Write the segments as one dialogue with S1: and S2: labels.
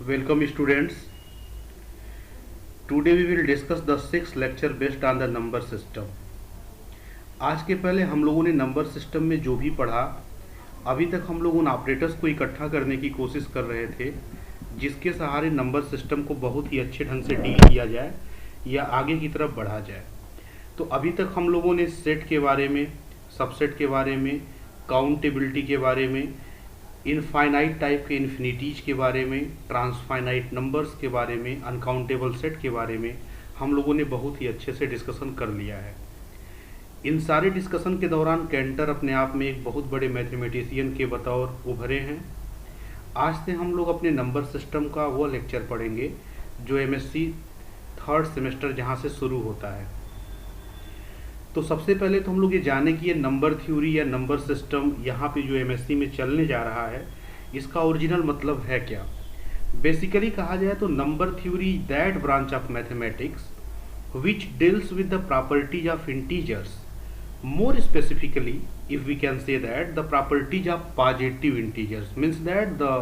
S1: Welcome students. Today we will discuss the sixth lecture based on the number system. आज के पहले हम लोगों ने नंबर सिस्टम में जो भी पढ़ा, अभी तक हम लोग उन ऑपरेटर्स को इकट्ठा करने की कोशिश कर रहे थे जिसके सहारे नंबर सिस्टम को बहुत ही अच्छे ढंग से डील किया जाए या आगे की तरफ बढ़ा जाए। तो अभी तक हम लोगों ने सेट के बारे में, सबसेट के बारे में, काउंटेबिलिटी के बारे में, इनफाइनाइट टाइप के इन्फिनिटीज के बारे में, ट्रांसफाइनाइट नंबर्स के बारे में, अनकाउंटेबल सेट के बारे में हम लोगों ने बहुत ही अच्छे से डिस्कशन कर लिया है। इन सारे डिस्कशन के दौरान कैंटर अपने आप में एक बहुत बड़े मैथमेटिशियन के बतौर उभरे हैं। आज से हम लोग अपने नंबर सिस्टम का वो लेक्चर पढ़ेंगे जो एमएससी थर्ड सेमेस्टर जहाँ से शुरू होता है। तो सबसे पहले तो हम लोग ये जाने कि ये नंबर थ्योरी या नंबर सिस्टम यहाँ पे जो एमएससी में चलने जा रहा है इसका ओरिजिनल मतलब है क्या। बेसिकली कहा जाए तो number theory that branch of mathematics which deals with the properties of integers, more specifically if we can say that the properties of positive integers, means that the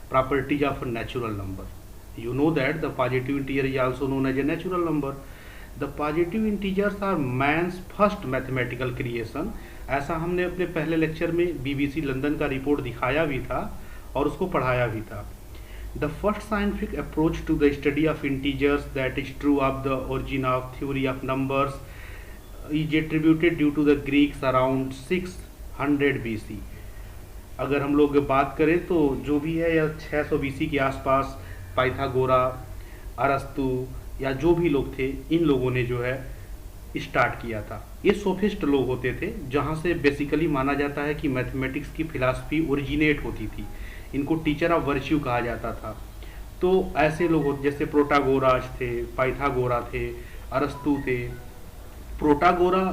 S1: properties of a natural number. You know that the positive integer is also known as a natural number. The positive integers are man's first mathematical creation. ऐसा हमने अपने पहले lecture में BBC London का report दिखाया भी था और उसको पढ़ाया भी था। The first scientific approach to the study of integers that is true of the origin of theory of numbers is attributed due to the Greeks around 600 BC. अगर हम लोग बात करें तो जो भी है या 600 BC के आसपास पाइथागोरा, अरस्तु या जो भी लोग थे, इन लोगों ने जो है स्टार्ट किया था। ये सोफिस्ट लोग होते थे जहाँ से बेसिकली माना जाता है कि मैथमेटिक्स की फिलॉसफी ओरिजिनेट होती थी। इनको टीचर ऑफ वर्च्यू कहा जाता था। तो ऐसे लोग जैसे प्रोटागोरास थे, पाइथागोरा थे, अरस्तु थे। प्रोटागोरा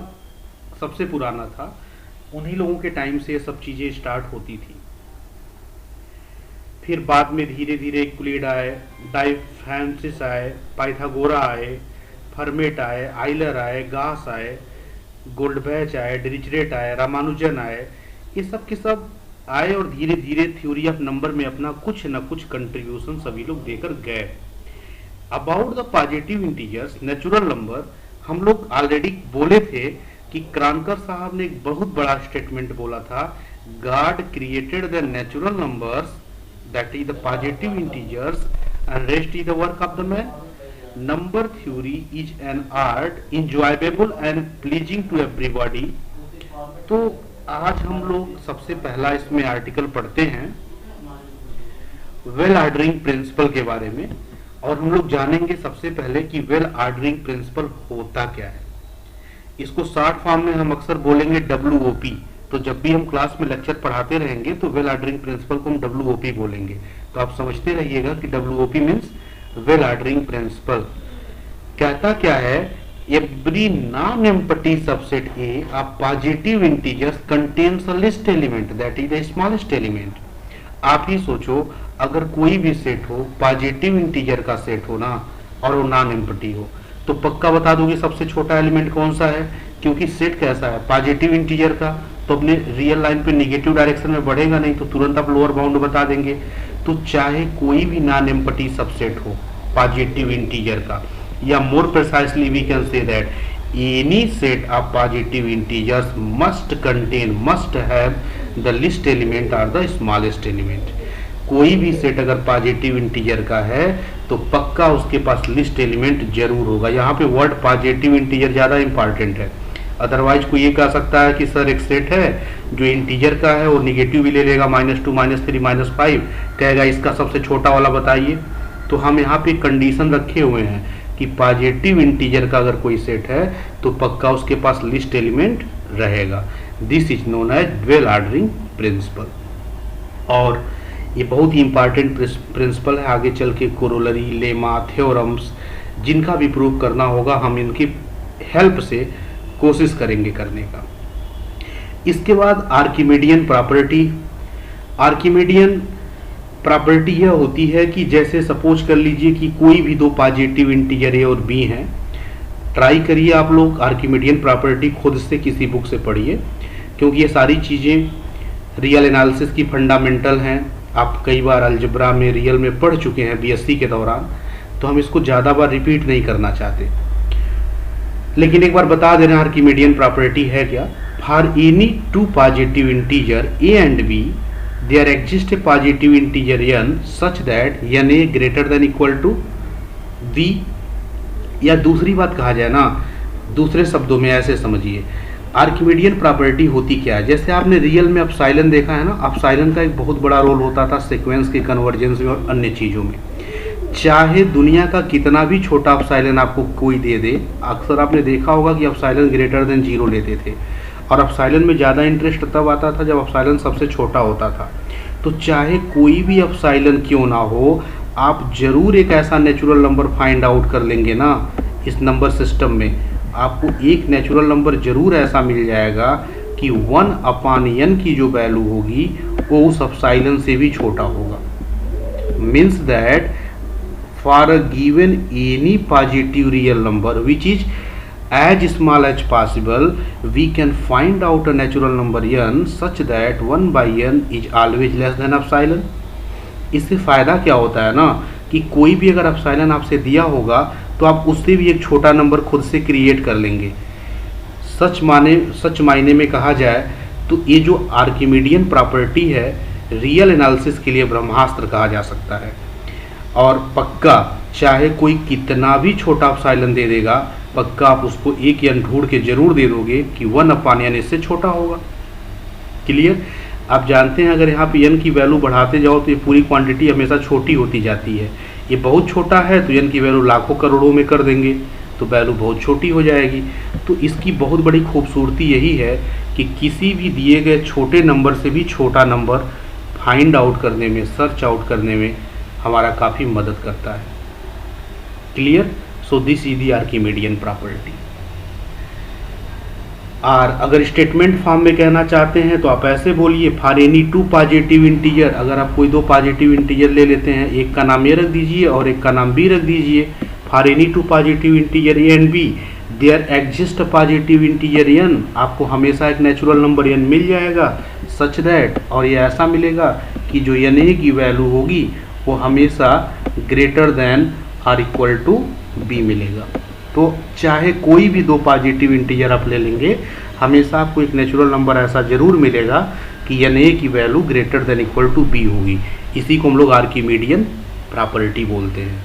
S1: सबसे पुराना था, उन्हीं लोगों के टाइम से ये सब चीज़ें स्टार्ट होती थी। फिर बाद में धीरे धीरे यूक्लिड आए, डायफेंसिस आए, पाइथागोरा आए, फर्मेट आए, आइलर आए, गास आए, गोल्डबैच आए, डिरिचलेट आए, रामानुजन आए। ये सब के सब आए और धीरे धीरे थ्योरी ऑफ नंबर में अपना कुछ न कुछ कंट्रीब्यूशन सभी लोग देकर गए। About the positive integers natural number हम लोग ऑलरेडी बोले थे कि क्रांकर साहब ने एक बहुत बड़ा स्टेटमेंट बोला था, God created the natural numbers that is the positive integers and rest is the work of the man. Number theory is an art enjoyable and pleasing to everybody. तो आज हम लोग सबसे पहला इसमें आर्टिकल पढ़ते हैं वेल ऑर्डरिंग प्रिंसिपल के बारे में, और हम लोग जानेंगे सबसे पहले कि वेल ऑर्डरिंग प्रिंसिपल होता क्या है। इसको शॉर्ट फॉर्म में हम अक्सर बोलेंगे WOP। तो जब भी हम क्लास में लेक्चर पढ़ाते रहेंगे तो वेल ऑर्डरिंग प्रिंसिपल को हम WOP बोलेंगे। तो आप समझते रहिएगा कि WOP means well ordering principle. कहता क्या है, every non-empty subset A of positive integers contains a least element that is the smallest element. आप ही सोचो, अगर कोई भी सेट हो, पॉजिटिव इंटीजर का सेट हो ना, और वो नॉन एम्प्टी हो, तो पक्का बता दोगे सबसे छोटा एलिमेंट कौन सा है। क्योंकि सेट कैसा है, पॉजिटिव इंटीजर का, तो अपने रियल लाइन पे निगेटिव डायरेक्शन में बढ़ेगा नहीं, तो तुरंत आप लोअर बाउंड बता देंगे। तो चाहे कोई भी नॉन एम्प्टी सबसेट हो पॉजिटिव इंटीजर का, या more precisely we can say that any set of positive integers must have the least element or the smallest element. कोई भी सेट अगर पॉजिटिव इंटीजर का है तो पक्का उसके पास लिस्ट एलिमेंट जरूर होगा। यहाँ पे वर्ड पॉजिटिव इंटीजर ज़्यादा इंपॉर्टेंट है। अदरवाइज कोई ये कह सकता है कि सर एक सेट है जो इंटीजर का है और निगेटिव भी ले लेगा, -2, -3, -5, कहेगा इसका सबसे छोटा वाला बताइए। तो हम यहाँ पे कंडीशन रखे हुए हैं कि पॉजिटिव इंटीजर का अगर कोई सेट है तो पक्का उसके पास लिस्ट एलिमेंट रहेगा। This is known as well ordering principle. और ये बहुत ही इंपॉर्टेंट प्रिंसिपल है। आगे चल के कोरोलरी, लेमा, थ्योरम्स जिनका भी प्रूव करना होगा हम इनकी हेल्प से कोशिश करेंगे करने का। इसके बाद आर्किमिडियन प्रॉपर्टी। आर्किमिडियन प्रॉपर्टी यह होती है कि जैसे सपोज कर लीजिए कि कोई भी दो पॉजिटिव इंटीजर ए और बी हैं। ट्राई करिए आप लोग आर्किमिडियन प्रॉपर्टी खुद से किसी बुक से पढ़िए, क्योंकि ये सारी चीज़ें रियल एनालिसिस की फंडामेंटल हैं। आप कई बार अलजेब्रा में, रियल में पढ़ चुके हैं बीएससी के दौरान, तो हम इसको ज़्यादा बार रिपीट नहीं करना चाहते। लेकिन एक बार बता देना आर्किमिडियन प्रॉपर्टी है क्या। For any two positive integer A and B there exist a positive integer n such that n a greater than equal to b, या दूसरी बात कहा जाए ना, दूसरे शब्दों में ऐसे समझिए, आर्किमिडियन प्रॉपर्टी होती क्या है। जैसे आपने रियल में अपसाइलन देखा है ना, अपसाइलन का एक बहुत बड़ा रोल होता था सीक्वेंस के कन्वर्जेंस में और अन्य चीज़ों में। चाहे दुनिया का कितना भी छोटा अपसाइलन आपको कोई दे दे, अक्सर आपने देखा होगा कि अपसाइलन ग्रेटर देन 0 लेते थे, और अपसाइलन में ज़्यादा इंटरेस्ट तब आता था जब अपसाइलन सबसे छोटा होता था। तो चाहे कोई भी अपसाइलन क्यों ना हो, आप जरूर एक ऐसा नेचुरल नंबर फाइंड आउट कर लेंगे ना इस नंबर सिस्टम में, आपको एक नेचुरल नंबर जरूर ऐसा मिल जाएगा कि 1/n की जो वैल्यू होगी वो उस अपसाइलन से भी छोटा होगा। Means that for a given any positive real number which is as small as possible, we can find out a natural number n such that 1/n is always less than epsilon। इससे फ़ायदा क्या होता है ना कि कोई भी अगर एप्सिलॉन आपसे दिया होगा तो आप उससे भी एक छोटा नंबर खुद से क्रिएट कर लेंगे। सच मायने में कहा जाए तो ये जो आर्किमिडियन प्रॉपर्टी है रियल एनालिसिस के लिए ब्रह्मास्त्र कहा जा सकता है। और पक्का चाहे कोई कितना भी छोटा एप्सिलॉन दे देगा, पक्का आप उसको एक n ढूंढ के जरूर दे दोगे कि 1/n इससे छोटा होगा। क्लियर। आप जानते हैं अगर यहाँ पे n की वैल्यू बढ़ाते जाओ तो ये पूरी क्वांटिटी हमेशा छोटी होती जाती है। ये बहुत छोटा है तो n की वैल्यू लाखों करोड़ों में कर देंगे तो वैल्यू बहुत छोटी हो जाएगी। तो इसकी बहुत बड़ी खूबसूरती यही है कि किसी भी दिए गए छोटे नंबर से भी छोटा नंबर फाइंड आउट करने में, सर्च आउट करने में हमारा काफ़ी मदद करता है। Clear. So this is the Archimedean property. और अगर स्टेटमेंट फॉर्म में कहना चाहते हैं तो आप ऐसे बोलिए, for any two positive integer, अगर आप कोई दो पॉजिटिव इंटीजर ले लेते हैं, एक का नाम ए रख दीजिए और एक का नाम बी रख दीजिए। For any two positive integer A and B there exist positive integer n, आपको हमेशा एक नेचुरल नंबर n मिल जाएगा सच दैट, और ये ऐसा मिलेगा कि जो na की वैल्यू होगी वो हमेशा greater than or equal to B मिलेगा। तो चाहे कोई भी दो पॉजिटिव इंटीजर आप ले लेंगे, हमेशा आपको एक नेचुरल नंबर ऐसा जरूर मिलेगा कि na की value greater than equal to B होगी। इसी को हम लोग आर्किमिडियन प्रॉपर्टी बोलते हैं।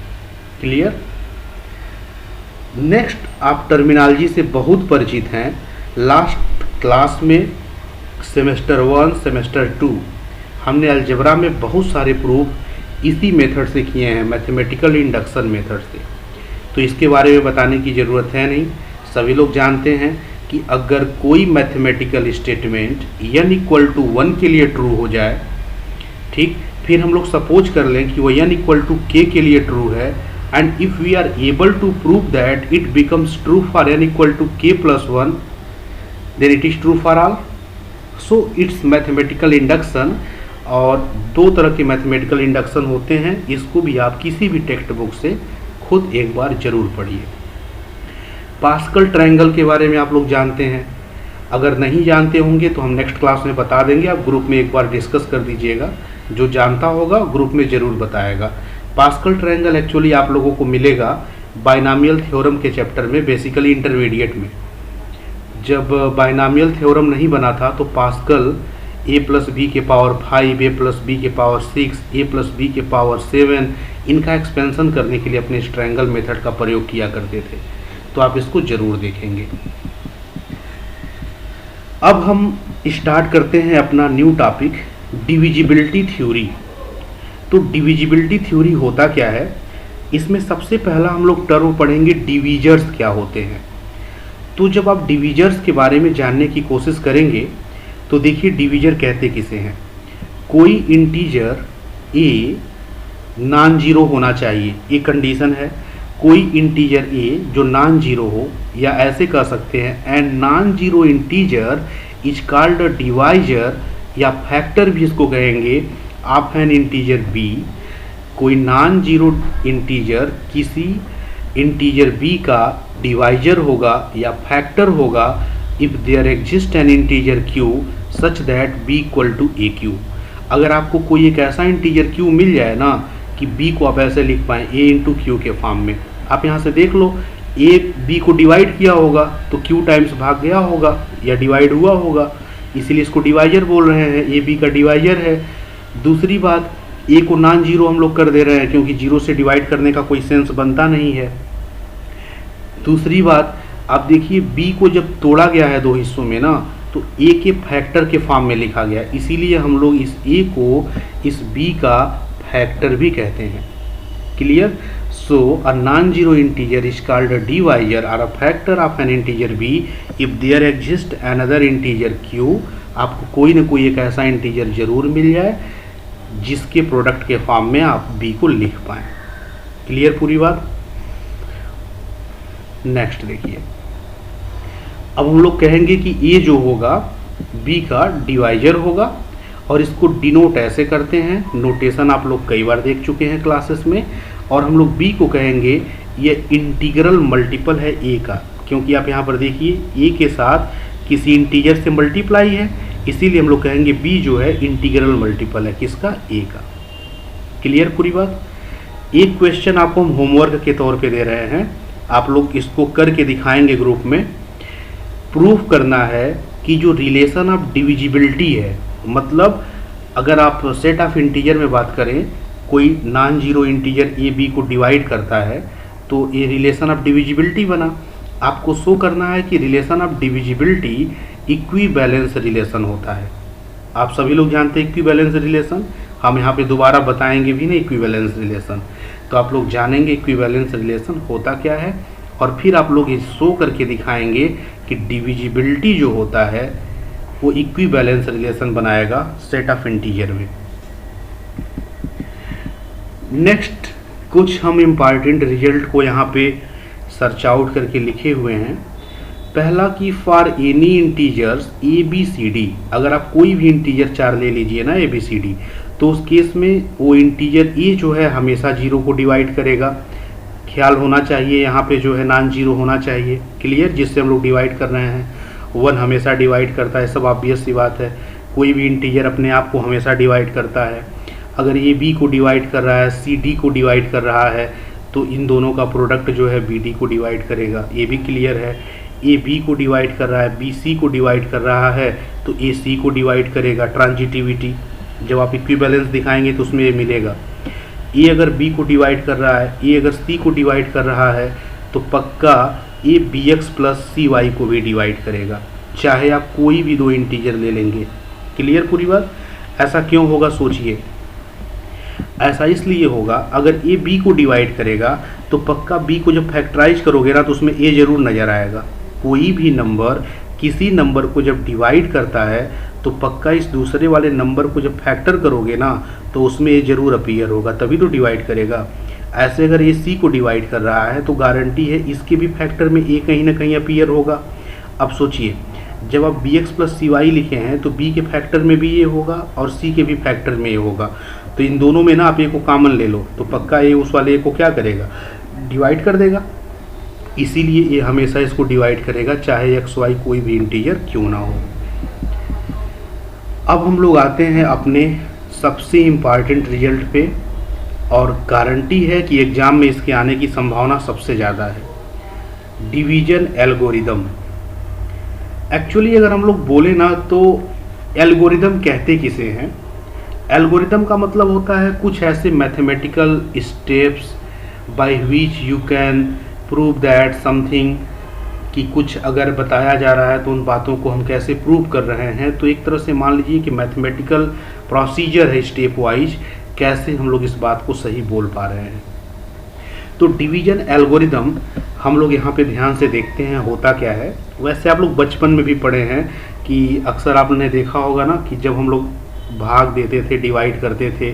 S1: क्लियर। नेक्स्ट, आप टर्मिनोलॉजी से बहुत परिचित हैं। लास्ट क्लास में सेमेस्टर 1, सेमेस्टर 2 हमने अलजेब्रा में बहुत सारे प्रूफ इसी मेथड से किए हैं, मैथमेटिकल इंडक्शन मेथड से, तो इसके बारे में बताने की ज़रूरत है नहीं। सभी लोग जानते हैं कि अगर कोई mathematical statement n equal to 1 के लिए ट्रू हो जाए, ठीक, फिर हम लोग सपोज कर लें कि वो n इक्वल टू k के लिए ट्रू है, and if we are able to prove that it becomes true for n equal to k+1, then it is true for all. So it's mathematical induction. और दो तरह के mathematical induction होते हैं, इसको भी आप किसी भी टेक्स्ट बुक से खुद एक बार जरूर पढ़िए। पास्कल ट्रायंगल के बारे में आप लोग जानते हैं, अगर नहीं जानते होंगे तो हम नेक्स्ट क्लास में बता देंगे, आप ग्रुप में एक बार डिस्कस कर दीजिएगा, जो जानता होगा ग्रुप में ज़रूर बताएगा। पास्कल ट्रायंगल एक्चुअली आप लोगों को मिलेगा बाइनॉमियल थ्योरम के चैप्टर में, बेसिकली इंटरमीडिएट में। जब बाइनॉमियल थ्योरम नहीं बना था तो पास्कल a+b के पावर 5, a+b के पावर 6, a+b के पावर 7 इनका एक्सपेंशन करने के लिए अपने इस ट्रायंगल मेथड का प्रयोग किया करते थे, तो आप इसको जरूर देखेंगे। अब हम स्टार्ट करते हैं अपना न्यू टॉपिक, डिविजिबिलिटी थ्योरी। तो डिविजिबिलिटी थ्योरी होता क्या है, इसमें सबसे पहला हम लोग टर्म पढ़ेंगे डिवीजर्स क्या होते हैं। तो जब आप डिवीजर्स के बारे में जानने की कोशिश करेंगे तो देखिए डिवीजर कहते किसे हैं। कोई इंटीजर a नॉन जीरो होना चाहिए, ये कंडीशन है। कोई इंटीजर a जो नॉन जीरो हो, या ऐसे कह सकते हैं and non zero integer is called a divisor, या फैक्टर भी इसको कहेंगे ऑफ एन इंटीजर b। कोई नॉन जीरो इंटीजर किसी इंटीजर b का डिवाइजर होगा या फैक्टर होगा if there exists an integer q such that b equal to aq। अगर आपको कोई एक ऐसा इंटीजर क्यू मिल जाए ना कि बी को आप ऐसे लिख पाएँ ए इंटू क्यू के फॉर्म में, आप यहाँ से देख लो ए बी को डिवाइड किया होगा तो क्यू टाइम्स भाग गया होगा या डिवाइड हुआ होगा, इसीलिए इसको डिवाइजर बोल रहे हैं, ए बी का डिवाइजर है। दूसरी बात, ए को नॉन जीरो हम लोग कर दे रहे हैं क्योंकि जीरो से डिवाइड करने का कोई सेंस बनता नहीं है। दूसरी बात, आप देखिए बी को जब तोड़ा गया है दो हिस्सों में ना तो ए के फैक्टर के फॉर्म में लिखा गया, इसीलिए हम लोग इस ए को इस बी का फैक्टर भी कहते हैं। Clear? So a non zero integer is called a divisor और a factor of an integer b if there exist another integer q. आपको कोई ना कोई एक ऐसा इंटीजर जरूर मिल जाए जिसके प्रोडक्ट के फॉर्म में आप बी को लिख पाएँ। क्लियर पूरी बात? नेक्स्ट देखिए, अब हम लोग कहेंगे कि ये जो होगा बी का डिवाइजर होगा और इसको डिनोट ऐसे करते हैं, नोटेशन आप लोग कई बार देख चुके हैं क्लासेस में। और हम लोग बी को कहेंगे ये इंटीग्रल मल्टीपल है ए का, क्योंकि आप यहाँ पर देखिए ए के साथ किसी इंटीजर से मल्टीप्लाई है, इसीलिए हम लोग कहेंगे बी जो है इंटीग्रल मल्टीपल है किसका? ए का। क्लियर पूरी बात? एक क्वेश्चन आपको हम होमवर्क के तौर पे दे रहे हैं, आप लोग इसको करके दिखाएंगे ग्रुप में। प्रूफ करना है कि जो रिलेशन ऑफ डिविजिबिलिटी है, मतलब अगर आप सेट ऑफ इंटीजर में बात करें, कोई non zero integer A B को डिवाइड करता है तो ये रिलेशन ऑफ डिविजिबिलिटी बना। आपको शो करना है कि relation of divisibility equivalence relation होता है। आप सभी लोग जानते हैं इक्विवेलेंस रिलेशन, हम यहाँ पे दोबारा बताएंगे भी नहीं इक्विवेलेंस रिलेशन, तो आप लोग जानेंगे इक्विवेलेंस रिलेशन होता क्या है और फिर आप लोग ये शो करके दिखाएंगे कि डिविजिबिलिटी जो होता है वो इक्विवेलेंस रिलेशन बनाएगा सेट ऑफ इंटीजर में। नेक्स्ट कुछ हम इम्पॉर्टेंट रिजल्ट को यहाँ पे सर्च आउट करके लिखे हुए हैं। पहला कि for any integers A B C D, अगर आप कोई भी इंटीजर 4 ले लीजिए ना ए बी सी डी, तो उस केस में वो इंटीजर ए जो है हमेशा जीरो को डिवाइड करेगा। ख्याल होना चाहिए यहाँ पे जो है नॉन जीरो होना चाहिए। क्लियर? जिससे हम लोग डिवाइड कर रहे हैं, 1 हमेशा डिवाइड करता है, सब ऑब्वियस सी बात है। कोई भी इंटीजर अपने आप को हमेशा डिवाइड करता है। अगर ए बी को डिवाइड कर रहा है, सी डी को डिवाइड कर रहा है, तो इन दोनों का प्रोडक्ट जो है बी डी को डिवाइड करेगा। ये भी क्लियर है। ए बी को डिवाइड कर रहा है, बी सी को डिवाइड कर रहा है, तो ए सी को डिवाइड करेगा। ट्रांजिटिविटी जब आप इक्विवेलेंस दिखाएंगे तो उसमें ये मिलेगा। ए अगर बी को डिवाइड कर रहा है, ए अगर सी को डिवाइड कर रहा है, तो पक्का A B X plus C Y को भी डिवाइड करेगा, चाहे आप कोई भी दो इंटीजर ले लेंगे। क्लियर पूरी बात? ऐसा क्यों होगा सोचिए। ऐसा इसलिए होगा, अगर ए बी को डिवाइड करेगा तो पक्का बी को जब फैक्टराइज करोगे ना तो उसमें ए जरूर नज़र आएगा। कोई भी नंबर किसी नंबर को जब डिवाइड करता है तो पक्का इस दूसरे वाले नंबर को जब फैक्टर करोगे ना तो उसमें ए जरूर अपीयर होगा, तभी तो डिवाइड करेगा। ऐसे अगर ए सी को डिवाइड कर रहा है तो गारंटी है इसके भी फैक्टर में ए कहीं ना कहीं अपीयर होगा। अब सोचिए, जब आप B X plus C Y लिखे हैं तो बी के फैक्टर में भी ये होगा और सी के भी फैक्टर में ये होगा, तो इन दोनों में ना आप ए को कॉमन ले लो तो पक्का ये उस वाले ए को क्या करेगा? डिवाइड कर देगा। इसीलिए ये हमेशा इसको डिवाइड करेगा, चाहे एक्स वाई कोई भी इंटीजर क्यों ना हो। अब हम लोग आते हैं अपने सबसे इम्पॉर्टेंट रिजल्ट पे, और गारंटी है कि एग्ज़ाम में इसके आने की संभावना सबसे ज़्यादा है। Division algorithm. एक्चुअली अगर हम लोग बोले ना तो एल्गोरिदम कहते किसे हैं? एल्गोरिदम का मतलब होता है कुछ ऐसे mathematical steps by which you can prove that something, कि कुछ अगर बताया जा रहा है तो उन बातों को हम कैसे प्रूव कर रहे हैं। तो एक तरह से मान लीजिए कि मैथमेटिकल प्रोसीजर है स्टेप वाइज, कैसे हम लोग इस बात को सही बोल पा रहे हैं। तो डिवीजन एल्गोरिदम हम लोग यहाँ पे ध्यान से देखते हैं होता क्या है। वैसे आप लोग बचपन में भी पढ़े हैं कि अक्सर आपने देखा होगा ना कि जब हम लोग भाग देते थे, डिवाइड करते थे,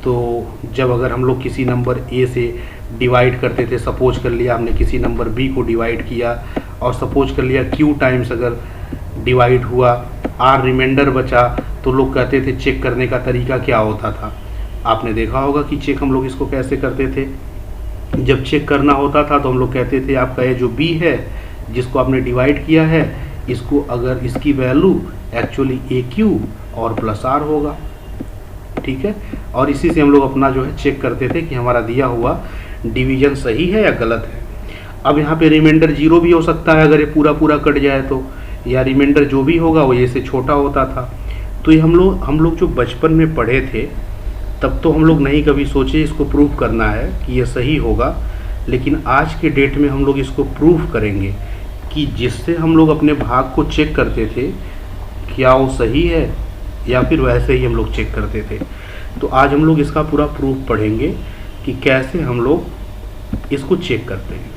S1: तो जब अगर हम लोग किसी नंबर ए से डिवाइड करते थे, सपोज कर लिया हमने किसी नंबर बी को डिवाइड किया और सपोज कर लिया क्यू टाइम्स अगर डिवाइड हुआ, आर रिमाइंडर बचा, तो लोग कहते थे चेक करने का तरीका क्या होता था। आपने देखा होगा कि चेक हम लोग इसको कैसे करते थे। जब चेक करना होता था तो हम लोग कहते थे आपका ये जो बी है जिसको आपने डिवाइड किया है, इसको अगर इसकी वैल्यू एक्चुअली ए क्यू और प्लस आर होगा, ठीक है। और इसी से हम लोग अपना जो है चेक करते थे कि हमारा दिया हुआ डिवीजन सही है या गलत है। अब यहाँ पे रिमाइंडर 0 भी हो सकता है अगर ये पूरा पूरा कट जाए तो, या रिमाइंडर जो भी होगा वो ये से छोटा होता था। तो ये हम लोग जो बचपन में पढ़े थे तब तो हम लोग नहीं कभी सोचे इसको प्रूफ करना है कि ये सही होगा, लेकिन आज के डेट में हम लोग इसको प्रूफ करेंगे कि जिससे हम लोग अपने भाग को चेक करते थे क्या वो सही है या फिर वैसे ही हम लोग चेक करते थे। तो आज हम लोग इसका पूरा प्रूफ पढ़ेंगे कि कैसे हम लोग इसको चेक करते हैं।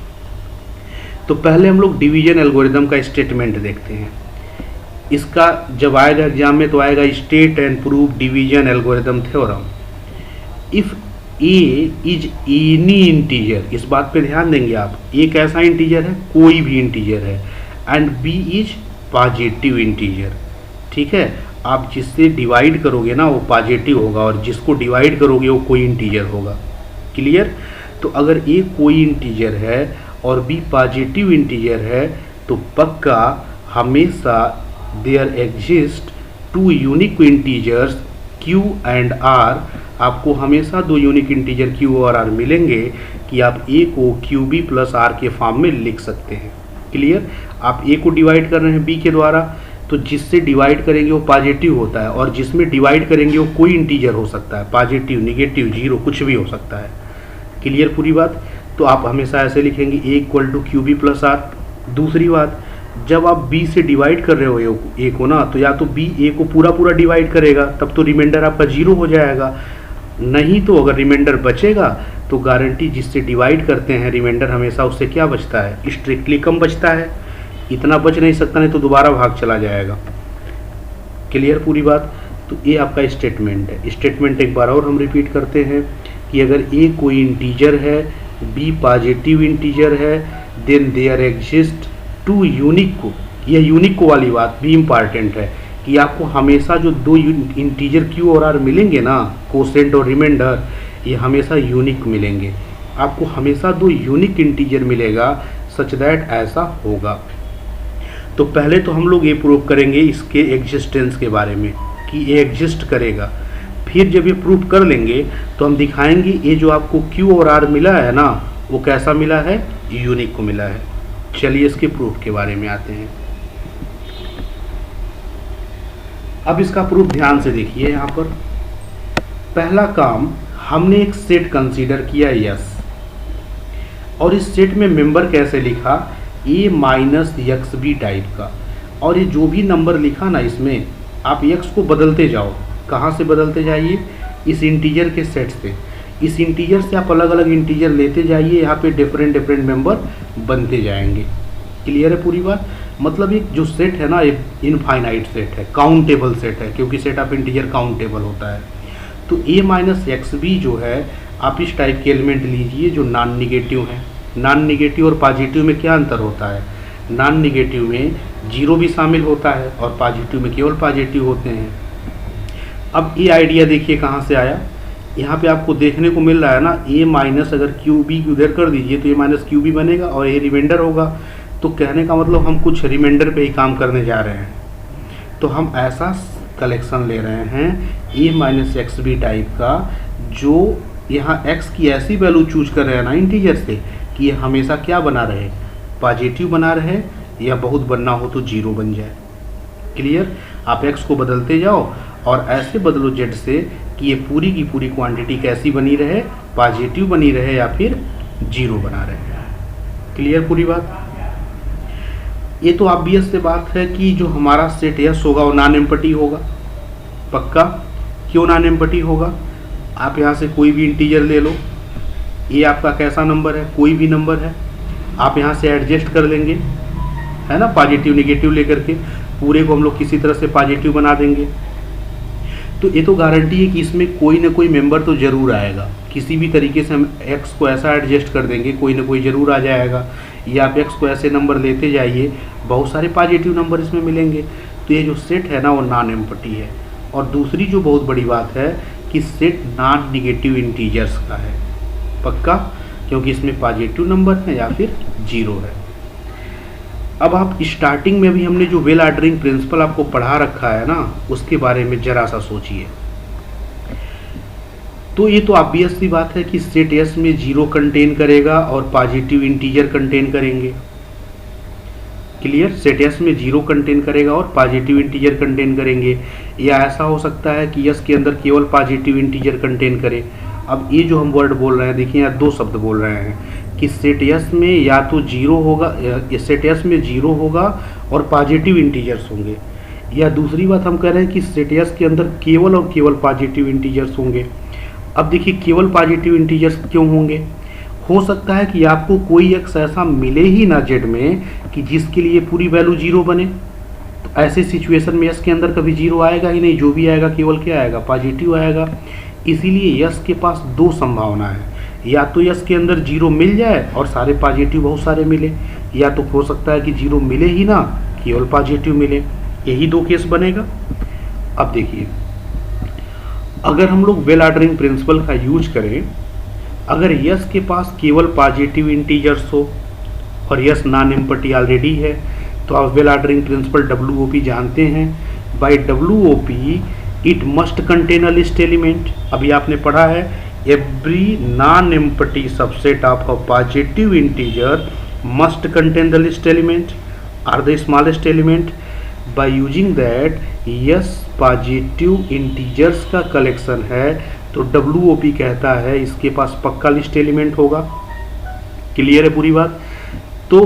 S1: तो पहले हम लोग डिवीजन एल्गोरिदम का स्टेटमेंट देखते हैं। इसका जब आएगा एग्जाम में तो आएगा state and prove division algorithm theorem. If A is any integer, इस बात पे ध्यान देंगे आप, ए कैसा इंटीजर है, कोई भी इंटीजर है, and B is positive integer, ठीक है। आप जिससे डिवाइड करोगे ना वो पॉजिटिव होगा और जिसको डिवाइड करोगे वो कोई इंटीजर होगा। क्लियर। तो अगर ए कोई इंटीजर है और बी पॉजिटिव इंटीजर है तो पक्का हमेशा there exist two unique integers q and r, आपको हमेशा दो यूनिक इंटीजर q और r मिलेंगे कि आप a को qb प्लस r के फॉर्म में लिख सकते हैं। क्लियर। आप a को डिवाइड कर रहे हैं b के द्वारा, तो जिससे डिवाइड करेंगे वो पॉजिटिव होता है और जिसमें डिवाइड करेंगे वो कोई इंटीजर हो सकता है, पॉजिटिव, निगेटिव, जीरो, कुछ भी हो सकता है। क्लियर पूरी बात। तो आप हमेशा ऐसे लिखेंगे a equal to QB plus R। दूसरी बात, जब आप b से डिवाइड कर रहे हो a को ना, तो या तो b a को पूरा पूरा डिवाइड करेगा तब तो रिमाइंडर आपका 0 हो जाएगा, नहीं तो अगर रिमाइंडर बचेगा तो गारंटी जिससे डिवाइड करते हैं रिमाइंडर हमेशा उससे क्या बचता है, स्ट्रिक्टली कम बचता है। इतना बच नहीं सकता, नहीं तो दोबारा भाग चला जाएगा। क्लियर पूरी बात। तो ये आपका स्टेटमेंट है। स्टेटमेंट एक बार और हम रिपीट करते हैं कि अगर a कोई इंटीजर है, b पॉजिटिव इंटीजर है, then there exist two unique को, यह यूनिक को वाली बात भी इम्पॉर्टेंट है कि आपको हमेशा जो दो इंटीजर q और r मिलेंगे ना, कोसेंट और रिमाइंडर, ये हमेशा यूनिक मिलेंगे। आपको हमेशा दो यूनिक इंटीजर मिलेगा, सच दैट ऐसा होगा। तो पहले तो हम लोग ये प्रूव करेंगे इसके एग्जिस्टेंस के बारे में कि ये एग्जिस्ट करेगा। फिर जब ये प्रूव कर लेंगे तो हम दिखाएंगे ये जो आपको q और r मिला है ना, वो कैसा मिला है, यूनिक को मिला है। चलिए इसके प्रूफ के बारे में आते हैं। अब इसका प्रूफ ध्यान से देखिए। यहाँ पर पहला काम, हमने एक सेट कंसीडर किया यस, और इस सेट में मेंबर कैसे लिखा, a minus X B type का। और ये जो भी नंबर लिखा ना इसमें, आप x को बदलते जाओ। कहाँ से बदलते जाइए, इस इंटीजर के सेट से। इस इंटीजर से आप अलग अलग इंटीजर लेते जाइए, यहाँ पे डिफरेंट डिफरेंट मेंबर बनते जाएंगे। क्लियर है पूरी बात। मतलब एक जो सेट है ना, एक इनफाइनाइट सेट है, काउंटेबल सेट है, क्योंकि सेट ऑफ इंटीजर काउंटेबल होता है। तो a माइनस एक्स बी जो है, आप इस टाइप के एलिमेंट लीजिए जो नॉन निगेटिव हैं। नॉन निगेटिव और पॉजिटिव में क्या अंतर होता है, नॉन निगेटिव में 0 भी शामिल होता है और पॉजिटिव में केवल पॉजिटिव होते हैं। अब ये आइडिया देखिए कहाँ से आया। यहाँ पे आपको देखने को मिल रहा है ना, a माइनस अगर क्यू बी उधर कर दीजिए तो a माइनस क्यू बी बनेगा और ये रिमाइंडर होगा। तो कहने का मतलब हम कुछ रिमाइंडर पे ही काम करने जा रहे हैं। तो हम ऐसा कलेक्शन ले रहे हैं a minus X B type का, जो यहाँ x की ऐसी वैल्यू चूज कर रहे हैं ना इंटीजर से कि ये हमेशा क्या बना रहे, पॉजिटिव बना रहे, या बहुत बनना हो तो 0 बन जाए। क्लियर। आप x को बदलते जाओ और ऐसे बदलो z से कि ये पूरी की पूरी क्वांटिटी कैसी बनी रहे, पॉजिटिव बनी रहे या फिर 0 बना रहे। क्लियर पूरी बात। ये तो ऑब्वियस से बात है कि जो हमारा सेट यस होगा वो नॉन एम्प्टी होगा। पक्का। क्यों नॉन एम्प्टी होगा, आप यहाँ से कोई भी इंटीजर ले लो, ये आपका कैसा नंबर है, कोई भी नंबर है, आप यहाँ से एडजस्ट कर लेंगे, है ना, पॉजिटिव निगेटिव लेकर के पूरे को हम लोग किसी तरह से पॉजिटिव बना देंगे। तो ये तो गारंटी है कि इसमें कोई ना कोई मेंबर तो ज़रूर आएगा। किसी भी तरीके से हम x को ऐसा एडजस्ट कर देंगे, कोई ना कोई ज़रूर आ जाएगा। या आप x को ऐसे नंबर लेते जाइए, बहुत सारे पॉजिटिव नंबर इसमें मिलेंगे। तो ये जो सेट है ना वो नॉन एम्प्टी है। और दूसरी जो बहुत बड़ी बात है कि सेट नॉन निगेटिव इंटीजर्स का है। पक्का, क्योंकि इसमें पॉजिटिव नंबर है या फिर 0 है। अब आप स्टार्टिंग में भी हमने जो वेल ऑर्डरिंग प्रिंसिपल आपको पढ़ा रखा है ना, उसके बारे में ज़रा सा सोचिए। तो ये तो ऑब्वियस सी बात है कि सेट एस में जीरो कंटेन करेगा और पॉजिटिव इंटीजर कंटेन करेंगे। क्लियर, सेट एस में जीरो कंटेन करेगा और पॉजिटिव इंटीजर कंटेन करेंगे, या ऐसा हो सकता है कि एस के अंदर केवल पॉजिटिव इंटीजर कंटेन करे। अब ये जो हम वर्ड बोल रहे हैं, देखिए यहाँ दो शब्द बोल रहे हैं कि सेट एस में या तो जीरो होगा, सेट एस में जीरो होगा और पॉजिटिव इंटीजर्स होंगे, या दूसरी बात हम कह रहे हैं कि सेट एस के अंदर केवल और केवल पॉजिटिव इंटीजर्स होंगे। अब देखिए केवल पॉजिटिव इंटीजर्स क्यों होंगे? हो सकता है कि आपको कोई एक्स ऐसा मिले ही ना जेड में कि जिसके लिए पूरी वैल्यू जीरो बने, तो ऐसे सिचुएशन में एस के अंदर कभी जीरो आएगा ही नहीं, जो भी आएगा केवल क्या आएगा, पॉजिटिव आएगा। इसीलिए एस के पास दो संभावना है, या तो एस के अंदर जीरो मिल जाए और सारे पॉजिटिव बहुत सारे मिले, या तो हो सकता है कि जीरो मिले ही ना, केवल पॉजिटिव मिले। यही दो केस बनेगा। अब देखिए, अगर हम लोग वेल ऑर्डरिंग प्रिंसिपल का यूज करें, अगर यस के पास केवल पॉजिटिव इंटीजर्स हो और यस नॉन एम्प्टी ऑलरेडी है, तो आप वेल ऑर्डरिंग प्रिंसिपल WOP जानते हैं। By WOP it must contain a least element. अभी आपने पढ़ा है, every non empty subset of a positive integer must contain the least element or the smallest element. By using that yes positive integers का collection है, तो WOP कहता है इसके पास पक्का लिस्ट एलिमेंट होगा। क्लियर है पूरी बात? तो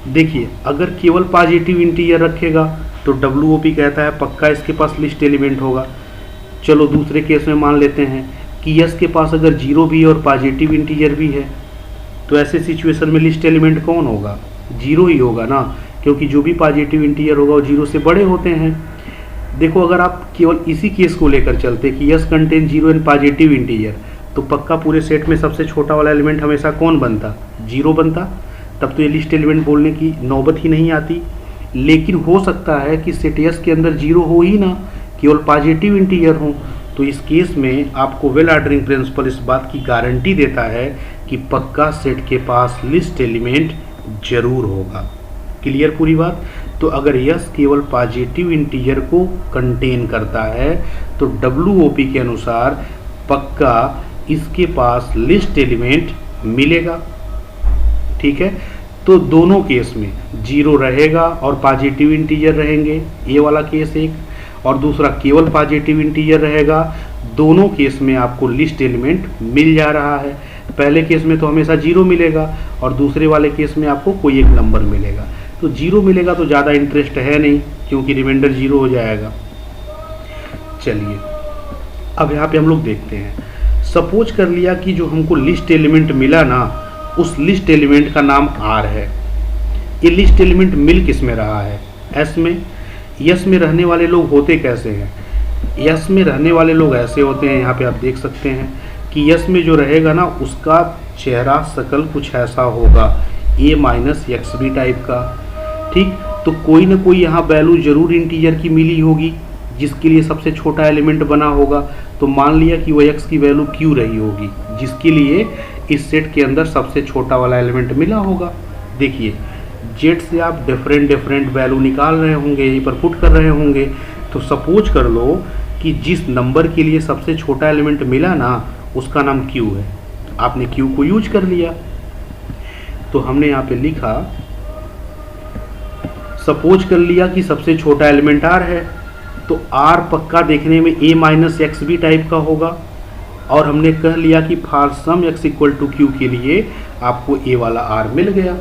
S1: देखिए, अगर केवल पॉजिटिव इंटीजर रखेगा तो WOP कहता है पक्का इसके पास लिस्ट एलिमेंट होगा। चलो दूसरे केस में मान लेते हैं कि यस के पास अगर जीरो भी है और पॉजिटिव इंटीजर भी है, तो ऐसे सिचुएशन में लिस्ट एलिमेंट कौन होगा? जीरो ही होगा ना, क्योंकि जो भी पॉजिटिव इंटीजर होगा वो जीरो से बड़े होते हैं। देखो, अगर आप केवल इसी केस को लेकर चलते कि yes contain zero and positive integer, तो पक्का पूरे सेट में सबसे छोटा वाला एलिमेंट हमेशा कौन बनता? जीरो बनता। तब तो ये लिस्ट एलिमेंट बोलने की नौबत ही नहीं आती। लेकिन हो सकता है कि सेट यस के अंदर जीरो हो ही ना, केवल पॉजिटिव इंटीजर हो, तो इस केस में आपको वेल ऑर्डरिंग प्रिंसिपल इस बात की गारंटी देता है कि पक्का सेट के पास लिस्ट एलिमेंट जरूर होगा। क्लियर पूरी बात? तो अगर यस केवल पॉजिटिव इंटीजर को कंटेन करता है, तो WOP के अनुसार पक्का इसके पास लिस्ट एलिमेंट मिलेगा। ठीक है, तो दोनों केस में जीरो रहेगा और पॉजिटिव इंटीजर रहेंगे, ये वाला केस एक, और दूसरा केवल पॉजिटिव इंटीजर रहेगा। दोनों केस में आपको लिस्ट एलिमेंट मिल जा रहा है। पहले केस में तो हमेशा जीरो मिलेगा और दूसरे वाले केस में आपको कोई एक नंबर मिलेगा। तो जीरो मिलेगा तो ज़्यादा इंटरेस्ट है नहीं, क्योंकि रिमाइंडर जीरो हो जाएगा। चलिए, अब यहाँ पे हम लोग देखते हैं। सपोज कर लिया कि जो हमको लिस्ट एलिमेंट मिला ना, उस लिस्ट एलिमेंट का नाम R है। ये लिस्ट एलिमेंट मिल किस में रहा है? S में। यस में रहने वाले लोग होते कैसे हैं? यस में रहने वाले लोग ऐसे होते हैं, यहाँ पे आप देख सकते हैं कि यस में जो रहेगा ना, उसका चेहरा शकल कुछ ऐसा होगा, A-XB टाइप का। ठीक, तो कोई ना कोई यहाँ वैल्यू जरूर इंटीजर की मिली होगी, जिसके लिए सबसे छोटा एलिमेंट बना होगा। तो मान लिया कि वो x की वैल्यू Q रही होगी, जिसके लिए इस सेट के अंदर सबसे छोटा वाला एलिमेंट मिला होगा। देखिए, जेड से आप डिफरेंट वैल्यू निकाल रहे होंगे, यहीं पर पुट कर रहे होंगे। तो सपोज कर लो कि जिस नंबर के लिए सबसे छोटा एलिमेंट मिला ना, उसका नाम Q है। आपने Q को यूज कर लिया, तो हमने यहाँ पे लिखा, सपोज कर लिया कि सबसे छोटा एलिमेंट R है, तो R पक्का देखने में A-XB टाइप का होगा। और हमने कह लिया कि for some x equal to Q के लिए आपको A वाला R मिल गया।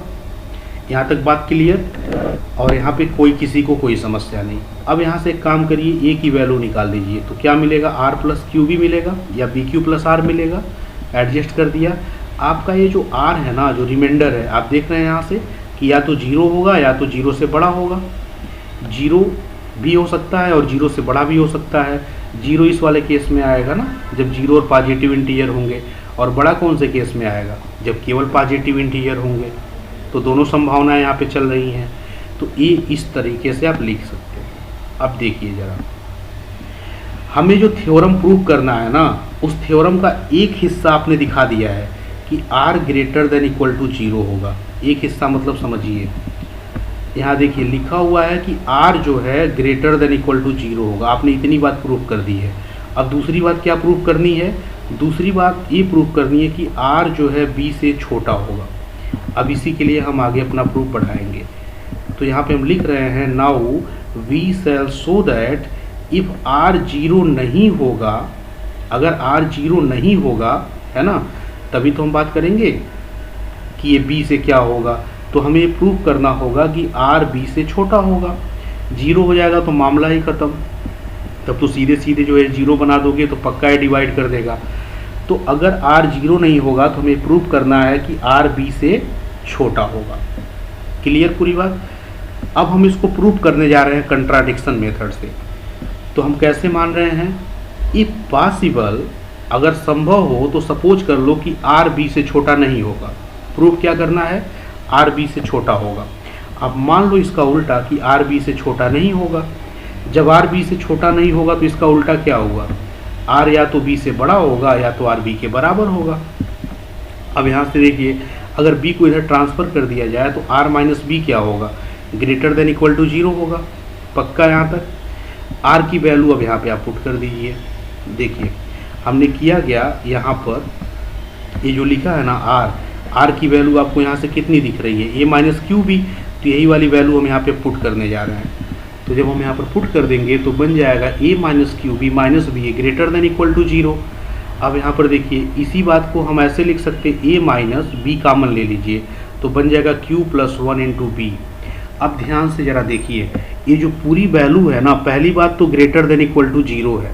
S1: यहाँ तक बात क्लियर? और यहाँ पे कोई किसी को कोई समस्या नहीं। अब यहाँ से एक काम करिए, A की वैल्यू निकाल दीजिए, तो क्या मिलेगा? R प्लस Q भी मिलेगा या BQ प्लस R मिलेगा। एडजस्ट कर दिया। आपका ये जो R है ना, जो रिमाइंडर है, आप देख रहे हैं यहाँ से कि या तो जीरो होगा या तो जीरो से बड़ा होगा। जीरो भी हो सकता है और जीरो से बड़ा भी हो सकता है। जीरो इस वाले केस में आएगा ना, जब जीरो और पॉजिटिव इंटीजर होंगे, और बड़ा कौन से केस में आएगा? जब केवल पॉजिटिव इंटीजर होंगे। तो दोनों संभावनाएं यहाँ पे चल रही हैं। तो ये इस तरीके से आप लिख सकते हैं। अब देखिए ज़रा, हमें जो थ्योरम प्रूव करना है ना, उस थ्योरम का एक हिस्सा आपने दिखा दिया है कि R greater than equal to zero होगा। एक हिस्सा मतलब समझिए, यहाँ देखिए लिखा हुआ है कि R जो है greater than equal to zero होगा। आपने इतनी बात प्रूफ कर दी है। अब दूसरी बात क्या प्रूफ करनी है? दूसरी बात ये प्रूफ करनी है कि आर जो है बी से छोटा होगा। अब इसी के लिए हम आगे अपना प्रूफ बढ़ाएंगे। तो यहाँ पे हम लिख रहे हैं now we shall show that if R zero नहीं होगा, अगर आर जीरो नहीं होगा, है ना, तभी तो हम बात करेंगे कि ये बी से क्या होगा। तो हमें ये प्रूफ करना होगा कि आर बी से छोटा होगा। जीरो हो जाएगा तो मामला ही ख़त्म, तब तो सीधे सीधे जो है जीरो बना दोगे तो पक्का है डिवाइड कर देगा। तो अगर आर जीरो नहीं होगा तो हमें प्रूफ करना है कि आर बी से छोटा होगा। क्लियर पूरी बात। अब हम इसको प्रूफ करने जा रहे हैं कंट्राडिक्शन मेथड से। तो हम कैसे मान रहे हैं, इफ पॉसिबल, अगर संभव हो तो सपोज कर लो कि आर बी से छोटा नहीं होगा। प्रूफ क्या करना है, आर बी से छोटा होगा। अब मान लो इसका उल्टा कि आर बी से छोटा नहीं होगा। जब आर बी से छोटा नहीं होगा तो इसका उल्टा क्या होगा, आर या तो बी से बड़ा होगा या तो आर बी के बराबर होगा। अब यहाँ से देखिए, अगर बी को इधर ट्रांसफ़र कर दिया जाए तो आर माइनस बी क्या होगा, greater than equal to zero होगा। पक्का यहाँ तक। आर की वैल्यू अब यहाँ पे आप पुट कर दीजिए। देखिए हमने किया गया यहाँ पर, ये जो लिखा है ना आर की वैल्यू आपको यहाँ से कितनी दिख रही है, ए माइनस क्यू बी। तो यही वाली वैल्यू हम यहाँ पे पुट करने जा रहे हैं। तो जब हम यहाँ पर पुट कर देंगे तो बन जाएगा a minus q b minus b a greater than equal to zero. अब यहाँ पर देखिए इसी बात को हम ऐसे लिख सकते हैं, ए माइनस बी कामन ले लीजिए तो बन जाएगा Q plus one into B. अब ध्यान से ज़रा देखिए, ये जो पूरी वैल्यू है ना, पहली बात तो greater than equal to zero है,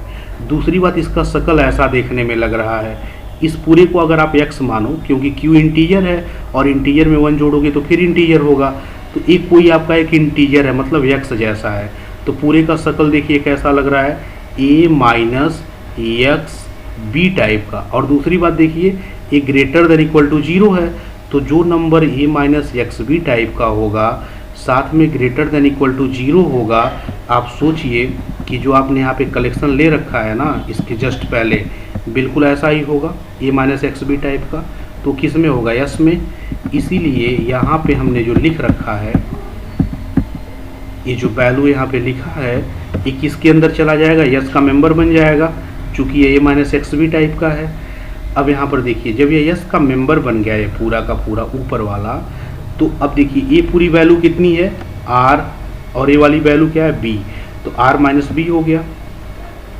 S1: दूसरी बात इसका शकल ऐसा देखने में लग रहा है। इस पूरे को अगर आप x मानो, क्योंकि q इंटीजर है और इंटीजर में 1 जोड़ोगे तो फिर इंटीजर होगा, तो एक कोई आपका एक इंटीजर है मतलब x जैसा है। तो पूरे का शकल देखिए कैसा लग रहा है, a minus X B type का। और दूसरी बात देखिए, ये greater than equal to zero है, तो जो number a minus X B type का होगा साथ में greater than equal to zero होगा। आप सोचिए कि जो आपने यहाँ पे कलेक्शन ले रखा है ना इसके जस्ट पहले, बिल्कुल ऐसा ही होगा, ए माइनस एक्स बी टाइप का। तो किस में होगा, यस में। इसीलिए यहाँ पे हमने जो लिख रखा है, ये जो वैल्यू यहाँ पे लिखा है, ये किसके अंदर चला जाएगा, यस का मेंबर बन जाएगा, चूँकि ये ए माइनस एक्स बी टाइप का है। अब यहाँ पर देखिए, जब ये यस का मेंबर बन गया ये पूरा का पूरा ऊपर वाला, तो अब देखिए ये पूरी वैल्यू कितनी है, आर, और ये वाली वैल्यू क्या है, बी। तो आर माइनस बी हो गया।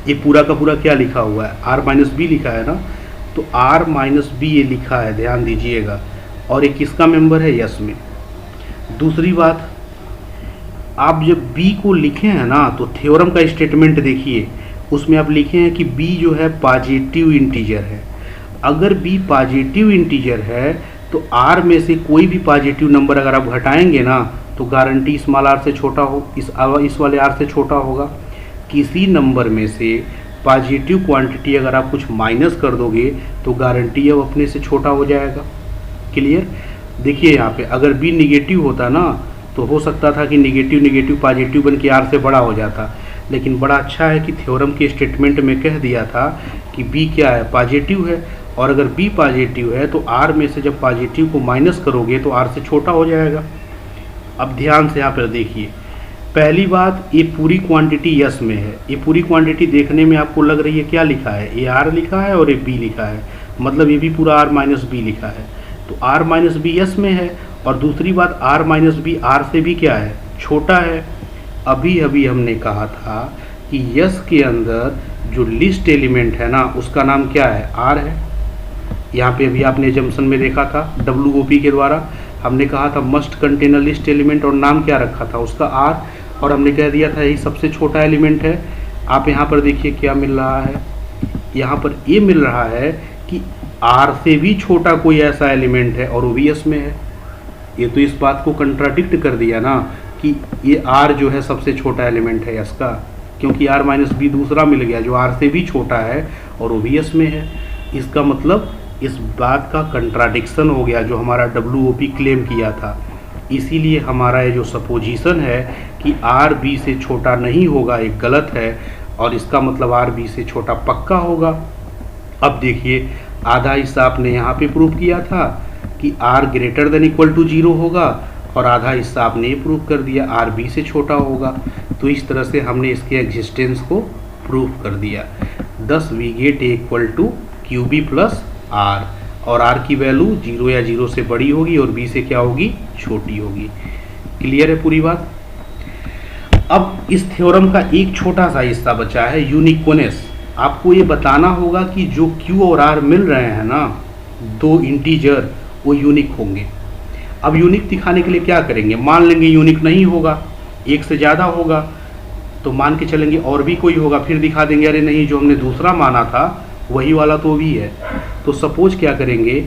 S1: ये पूरा का पूरा क्या लिखा हुआ है, आर माइनस बी लिखा है ना, तो आर माइनस बी ये लिखा है, ध्यान दीजिएगा। और ये किसका मेंबर है, यस में। दूसरी बात, आप जब बी को लिखे हैं ना तो थ्योरम का स्टेटमेंट देखिए, उसमें आप लिखे हैं कि बी जो है पॉजिटिव इंटीजर है। अगर बी पॉजिटिव इंटीजर है तो आर में से कोई भी पॉजिटिव नंबर अगर आप घटाएंगे ना तो गारंटी स्मॉल आर से छोटा हो, इस वाले आर से छोटा होगा। किसी नंबर में से पॉजिटिव क्वांटिटी अगर आप कुछ माइनस कर दोगे तो गारंटी अब अपने से छोटा हो जाएगा। क्लियर। देखिए यहाँ पे अगर बी निगेटिव होता ना तो हो सकता था कि निगेटिव निगेटिव पॉजिटिव बन के आर से बड़ा हो जाता, लेकिन बड़ा अच्छा है कि थ्योरम के स्टेटमेंट में कह दिया था कि बी क्या है, पॉजिटिव है। और अगर बी पॉजिटिव है तो आर में से जब पॉजिटिव को माइनस करोगे तो आर से छोटा हो जाएगा। अब ध्यान से यहाँ पर देखिए, पहली बात, ये पूरी क्वांटिटी यस में है। ये पूरी क्वांटिटी देखने में आपको लग रही है क्या लिखा है, ये आर लिखा है और ये बी लिखा है, मतलब ये भी पूरा आर माइनस बी लिखा है। तो आर माइनस बी यस में है। और दूसरी बात, आर माइनस बी आर से भी क्या है, छोटा है। अभी अभी हमने कहा था कि यस के अंदर जो लिस्ट एलिमेंट है ना उसका नाम क्या है, आर है। यहाँ पे अभी आपने जंक्शन में देखा था WOP के द्वारा, हमने कहा था must contain a least element, और नाम क्या रखा था उसका, आर। और हमने कह दिया था यही सबसे छोटा एलिमेंट है। आप यहाँ पर देखिए क्या मिल रहा है, यहाँ पर ये मिल रहा है कि आर से भी छोटा कोई ऐसा एलिमेंट है और वो भी यस में है। ये तो इस बात को कंट्राडिक्ट कर दिया ना कि ये आर जो है सबसे छोटा एलिमेंट है यस का, क्योंकि आर माइनस बी दूसरा मिल गया जो आर से भी छोटा है और वो भी यस में है। इसका मतलब इस बात का कंट्राडिक्शन हो गया जो हमारा WOP क्लेम किया था। इसीलिए हमारा ये जो सपोजिशन है कि आर बी से छोटा नहीं होगा, एक गलत है, और इसका मतलब आर बी से छोटा पक्का होगा। अब देखिए, आधा हिस्सा आपने यहाँ पे प्रूव किया था कि R greater than equal to zero होगा, और आधा हिस्सा आपने ये प्रूव कर दिया आर बी से छोटा होगा। तो इस तरह से हमने इसके एग्जिस्टेंस को प्रूव कर दिया। 10 we get equal to Q B plus R, और आर की वैल्यू 0 या 0 से बड़ी होगी और बी से क्या होगी, छोटी होगी। क्लियर है पूरी बात। अब इस थ्योरम का एक छोटा सा हिस्सा बचा है, यूनिकनेस। आपको ये बताना होगा कि जो क्यू और आर मिल रहे हैं ना, दो इंटीजर, वो यूनिक होंगे। अब यूनिक दिखाने के लिए क्या करेंगे, मान लेंगे यूनिक नहीं होगा, एक से ज़्यादा होगा, तो मान के चलेंगे और भी कोई होगा, फिर दिखा देंगे अरे नहीं जो हमने दूसरा माना था वही वाला तो भी है। तो सपोज क्या करेंगे,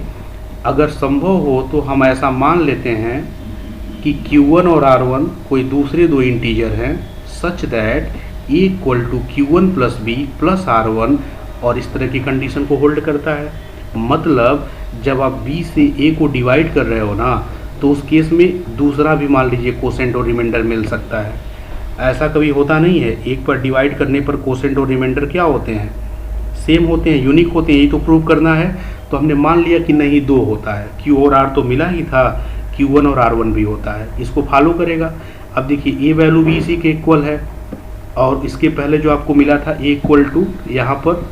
S1: अगर संभव हो तो हम ऐसा मान लेते हैं कि Q1 और R1 कोई दूसरे दो इंटीजर हैं, such that A equal to Q1 plus B plus R1, और इस तरह की कंडीशन को होल्ड करता है। मतलब जब आप B से A को डिवाइड कर रहे हो ना, तो उस केस में दूसरा भी मान लीजिए कोसेंट और रिमाइंडर मिल सकता है। ऐसा कभी होता नहीं है, एक पर डिवाइड करने पर कोसेंट और रिमाइंडर क्या होते हैं, सेम होते हैं, यूनिक होते हैं। यही तो प्रूव करना है। तो हमने मान लिया कि नहीं दो होता है, Q और R तो मिला ही था, Q1 और R1 भी होता है, इसको फॉलो करेगा। अब देखिए ए वैल्यू भी इसी के इक्वल है, और इसके पहले जो आपको मिला था ए इक्वल टू, यहाँ पर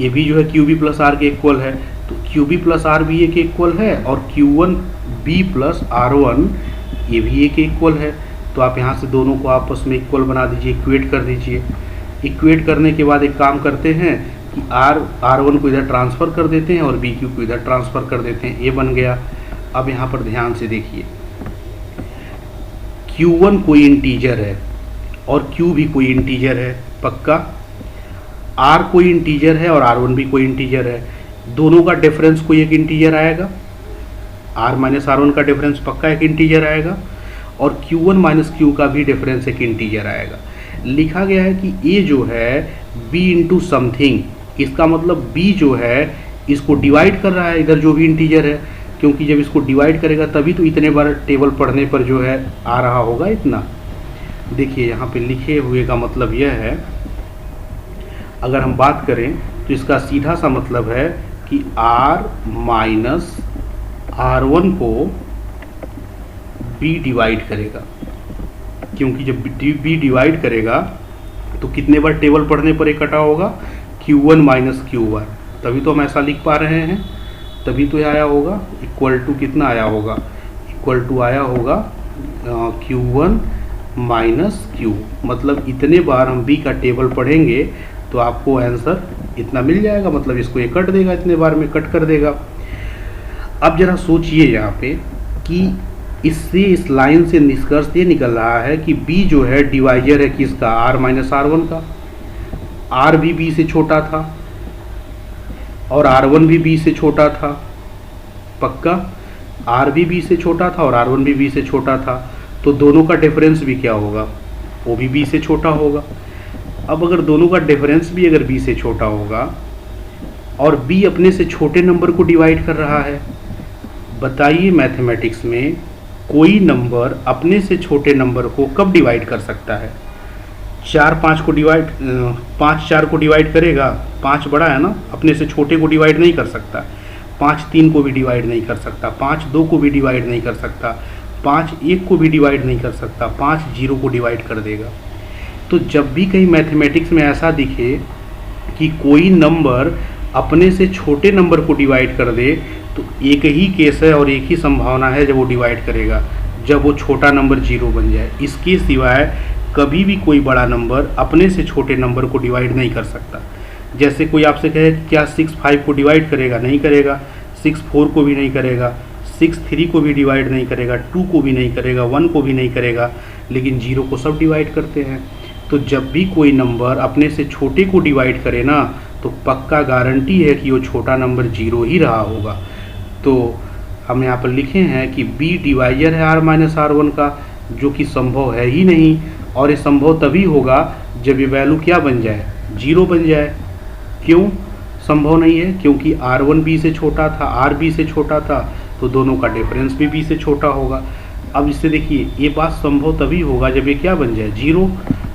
S1: ये भी जो है क्यू बी प्लस आर के इक्वल है, तो क्यू बी प्लस आर भी ए के इक्वल है, और Q1 B प्लस R1 ये भी ए के इक्वल है। तो आप यहाँ से दोनों को आपस में इक्वल बना दीजिए, इक्वेट कर दीजिए। इक्वेट करने के बाद एक काम करते हैं कि R1 को इधर ट्रांसफ़र कर देते हैं और BQ को इधर ट्रांसफ़र कर देते हैं, ए बन गया। अब यहाँ पर ध्यान से देखिए, Q1 कोई इंटीजर है और Q भी कोई इंटीजर है पक्का, R कोई इंटीजर है और R1 भी कोई इंटीजर है, दोनों का डिफरेंस कोई एक इंटीजर आएगा, R माइनस R1 का डिफरेंस पक्का एक इंटीजर आएगा, और Q1 माइनस Q का भी डिफरेंस एक इंटीजर आएगा। लिखा गया है कि A जो है B इंटू समथिंग, इसका मतलब B जो है इसको डिवाइड कर रहा है इधर जो भी इंटीजर है, क्योंकि जब इसको डिवाइड करेगा तभी तो इतने बार टेबल पढ़ने पर जो है आ रहा होगा इतना। देखिए यहाँ पे लिखे हुए का मतलब यह है, अगर हम बात करें तो इसका सीधा सा मतलब है कि R माइनस R1 को B डिवाइड करेगा, क्योंकि जब B डिवाइड करेगा तो कितने बार टेबल पढ़ने पर इकट्ठा होगा, Q1 माइनस Q बार, तभी तो हम ऐसा लिख पा रहे हैं, तभी तो आया होगा इक्वल टू कितना आया होगा, इक्वल टू आया होगा Q1 माइनस Q। मतलब इतने बार हम B का टेबल पढ़ेंगे तो आपको आंसर इतना मिल जाएगा, मतलब इसको ये कट देगा, इतने बार में कट कर देगा। अब जरा सोचिए यहाँ पे कि इससे, इस लाइन से निष्कर्ष ये निकल रहा है कि B जो है डिवाइजर है किसका, R माइनस R1 का। R भी B से छोटा था और R1 भी B से छोटा था पक्का, R भी B से छोटा था और R1 भी B से छोटा था, तो दोनों का डिफरेंस भी क्या होगा, वो भी B से छोटा होगा। अब अगर दोनों का डिफरेंस भी अगर B से छोटा होगा और B अपने से छोटे नंबर को डिवाइड कर रहा है, बताइए मैथमेटिक्स में कोई नंबर अपने से छोटे नंबर को कब डिवाइड कर सकता है, 5 4 को डिवाइड करेगा, 5 बड़ा है ना, अपने से छोटे को डिवाइड नहीं कर सकता, 5 3 को भी डिवाइड नहीं कर सकता, 5 2 को भी डिवाइड नहीं कर सकता, 5 1 को भी डिवाइड नहीं कर सकता, 5 0 को डिवाइड कर देगा। तो जब भी कहीं मैथमेटिक्स में ऐसा दिखे कि कोई नंबर अपने से छोटे नंबर को डिवाइड कर दे, तो एक ही केस है और एक ही संभावना है जब वो डिवाइड करेगा, जब वो छोटा नंबर 0 बन जाए। इसके सिवाय कभी भी कोई बड़ा नंबर अपने से छोटे नंबर को डिवाइड नहीं कर सकता। जैसे कोई आपसे कहे क्या 6 5 को डिवाइड करेगा, नहीं करेगा, 6 4 को भी नहीं करेगा, 6 3 को भी डिवाइड नहीं करेगा, 2 को भी नहीं करेगा, 1 को भी नहीं करेगा, लेकिन 0 को सब डिवाइड करते हैं। तो जब भी कोई नंबर अपने से छोटे को डिवाइड करे ना, तो पक्का गारंटी है कि वो छोटा नंबर 0 ही रहा होगा। तो हम यहाँ पर लिखे हैं कि B डिवाइजर है R माइनस R1 का, जो कि संभव है ही नहीं, और ये संभव तभी होगा जब ये वैल्यू क्या बन जाए, 0 बन जाए। क्यों संभव नहीं है, क्योंकि R1 B से छोटा था, R B से छोटा था, तो दोनों का डिफरेंस भी B से छोटा होगा। अब इससे देखिए ये बात संभव तभी होगा जब ये क्या बन जाए, 0।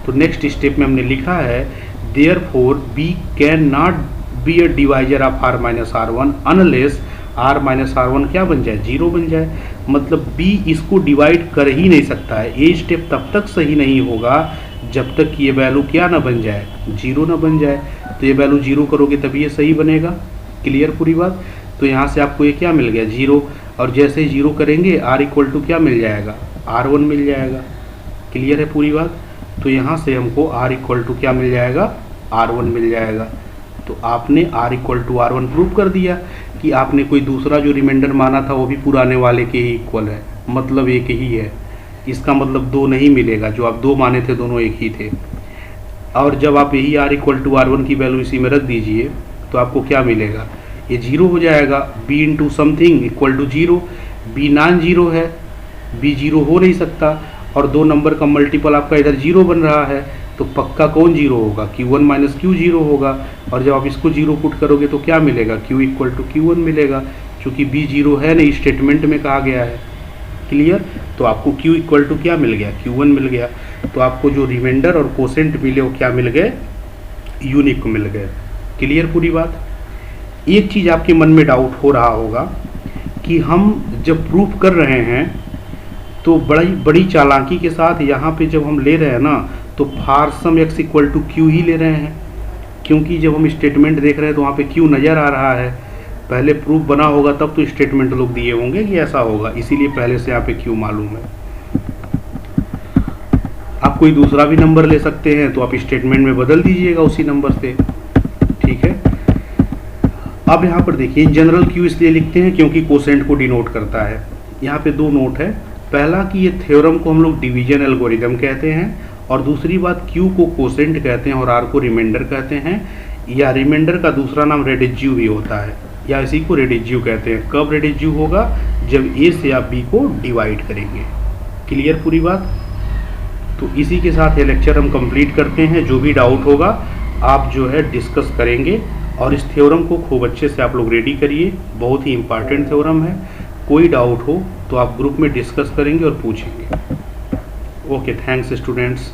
S1: तो नेक्स्ट स्टेप में हमने लिखा है therefore B can not be a divisor of R minus R1 unless R minus R1 क्या बन जाए, 0 बन जाए। मतलब B इसको डिवाइड कर ही नहीं सकता है। ये स्टेप तब तक सही नहीं होगा जब तक कि ये वैल्यू क्या ना बन जाए, 0 ना बन जाए। तो ये वैल्यू 0 करोगे तभी ये सही बनेगा। क्लियर पूरी बात। तो यहाँ से आपको ये क्या मिल गया 0, और जैसे 0 करेंगे r इक्वल टू क्या मिल जाएगा r1 मिल जाएगा। क्लियर है पूरी बात। तो यहाँ से हमको r इक्वल टू क्या मिल जाएगा r1 मिल जाएगा। तो आपने r equal to r1 prove कर दिया कि आपने कोई दूसरा जो रिमाइंडर माना था वो भी पुराने वाले के ही इक्वल है, मतलब एक ही है। इसका मतलब 2 नहीं मिलेगा, जो आप 2 माने थे दोनों एक ही थे। और जब आप यही r इक्वल टू r1 की वैल्यू इसी में रख दीजिए तो आपको क्या मिलेगा, ये 0 हो जाएगा। b into something equal to 0, b non 0 है, b 0 हो नहीं सकता, और 2 नंबर का मल्टीपल आपका इधर 0 बन रहा है, तो पक्का कौन 0 होगा, q1 माइनस q 0 होगा। और जब आप इसको 0 पुट करोगे तो क्या मिलेगा, q इक्वल टू q1 मिलेगा, क्योंकि b 0 है नहीं, स्टेटमेंट में कहा गया है। क्लियर। तो आपको q इक्वल टू क्या मिल गया, q1 मिल गया। तो आपको जो रिमाइंडर और कोसेंट मिले वो क्या मिल गए, यूनिक मिल गए। क्लियर पूरी बात। एक चीज़ आपके मन में डाउट हो रहा होगा कि हम जब प्रूफ कर रहे हैं तो बड़ी चालाकी के साथ यहाँ पे जब हम ले रहे हैं ना, तो फार सम x इक्वल टू q ही ले रहे हैं, क्योंकि जब हम स्टेटमेंट देख रहे हैं तो वहाँ पे q नज़र आ रहा है। पहले प्रूफ बना होगा तब तो स्टेटमेंट लोग दिए होंगे कि ऐसा होगा, इसीलिए पहले से यहाँ पे q मालूम है। आप कोई दूसरा भी नंबर ले सकते हैं तो आप स्टेटमेंट में बदल दीजिएगा उसी नंबर से। ठीक है। अब यहाँ पर देखिए जनरल q इसलिए लिखते हैं क्योंकि कोसेंट को डिनोट करता है। यहाँ पे 2 नोट है। पहला कि ये थ्योरम को हम लोग डिवीजन एल्गोरिदम कहते हैं, और दूसरी बात q को कोसेंट कहते हैं और r को रिमाइंडर कहते हैं, या रिमाइंडर का दूसरा नाम रेडिज्यू भी होता है, या इसी को रेडिज्यू कहते हैं। कब रेडिज्यू होगा, जब a से आप b को डिवाइड करेंगे। क्लियर पूरी बात। तो इसी के साथ ये लेक्चर हम कंप्लीट करते हैं। जो भी डाउट होगा आप जो है डिस्कस करेंगे, और इस थ्योरम को खूब अच्छे से आप लोग रेडी करिए, बहुत ही इंपॉर्टेंट थ्योरम है। कोई डाउट हो तो आप ग्रुप में डिस्कस करेंगे और पूछेंगे। Okay, thanks students.